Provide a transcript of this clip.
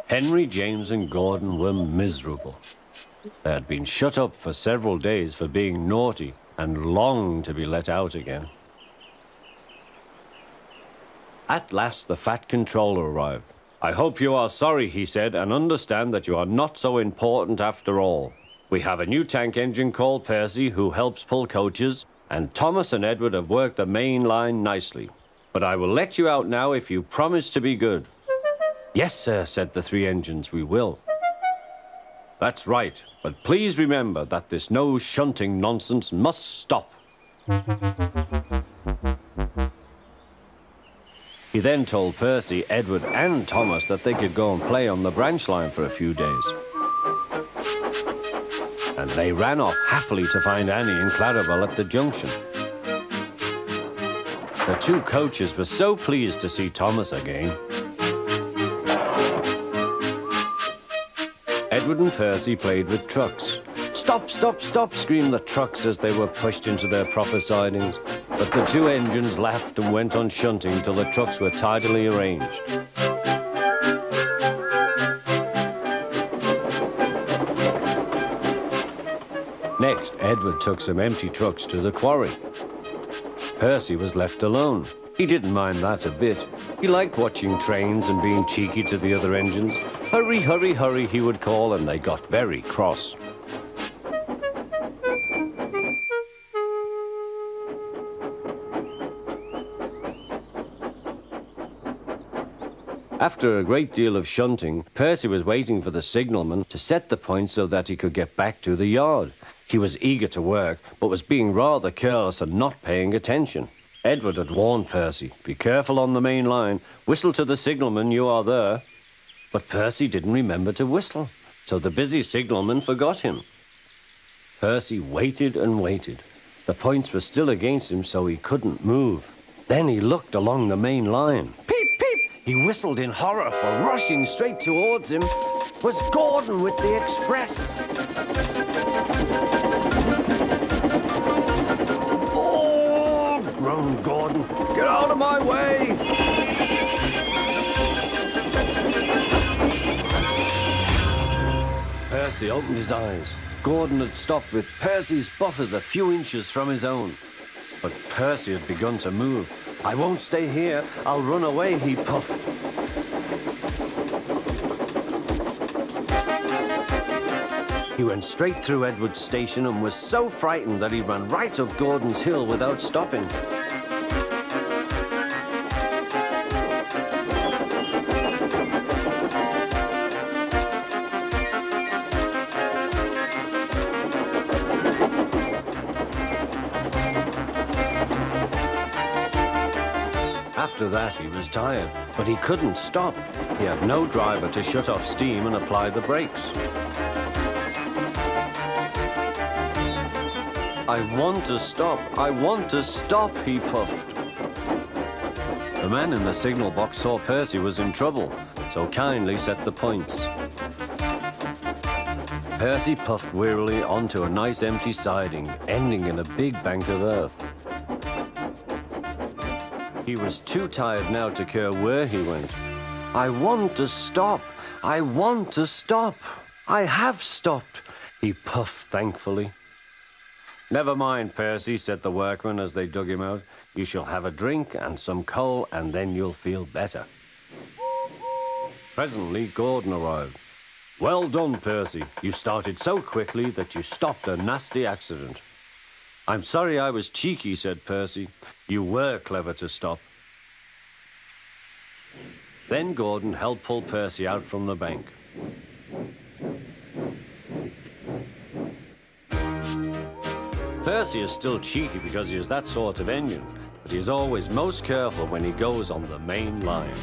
Henry, James, and Gordon were miserable. They had been shut up for several days for being naughty and longed to be let out again. At last, the Fat Controller arrived. "I hope you are sorry," he said, "and understand that you are not so important after all. We have a new tank engine called Percy who helps pull coaches, and Thomas and Edward have worked the main line nicely. But I will let you out now if you promise to be good." "Yes, sir," said the three engines, "we will." "That's right, but please remember that this no shunting nonsense must stop." He then told Percy, Edward, and Thomas that they could go and play on the branch line for a few days. And they ran off happily to find Annie and Clarabelle at the junction. The two coaches were so pleased to see Thomas again. Edward and Percy played with trucks. "Stop, stop, stop," screamed the trucks as they were pushed into their proper sidings. But the two engines laughed and went on shunting till the trucks were tidily arranged. Next, Edward took some empty trucks to the quarry. Percy was left alone. He didn't mind that a bit. He liked watching trains and being cheeky to the other engines. "Hurry, hurry, hurry," he would call, and they got very cross. After a great deal of shunting, Percy was waiting for the signalman to set the point so that he could get back to the yard. He was eager to work, but was being rather careless and not paying attention. Edward had warned Percy, "Be careful on the main line. Whistle to the signalman you are there." But Percy didn't remember to whistle, so the busy signalman forgot him. Percy waited and waited. The points were still against him, so he couldn't move. Then he looked along the main line. Peep, peep! He whistled in horror, for rushing straight towards him was Gordon with the express. "Oh!" groaned Gordon. "Get out of my way!" Percy opened his eyes. Gordon had stopped with Percy's buffers a few inches from his own. But Percy had begun to move. "I won't stay here. I'll run away," he puffed. He went straight through Edward's station and was so frightened that he ran right up Gordon's hill without stopping. After that, he was tired, but he couldn't stop. He had no driver to shut off steam and apply the brakes. "I want to stop, I want to stop," he puffed. The man in the signal box saw Percy was in trouble, so kindly set the points. Percy puffed wearily onto a nice empty siding, ending in a big bank of earth. He was too tired now to care where he went. "I want to stop. I want to stop. I have stopped," he puffed thankfully. "Never mind, Percy," said the workmen as they dug him out. "You shall have a drink and some coal, and then you'll feel better." Presently, Gordon arrived. "Well done, Percy. You started so quickly that you stopped a nasty accident." "I'm sorry I was cheeky," said Percy. "You were clever to stop." Then Gordon helped pull Percy out from the bank. Percy is still cheeky because he is that sort of engine, but he is always most careful when he goes on the main line.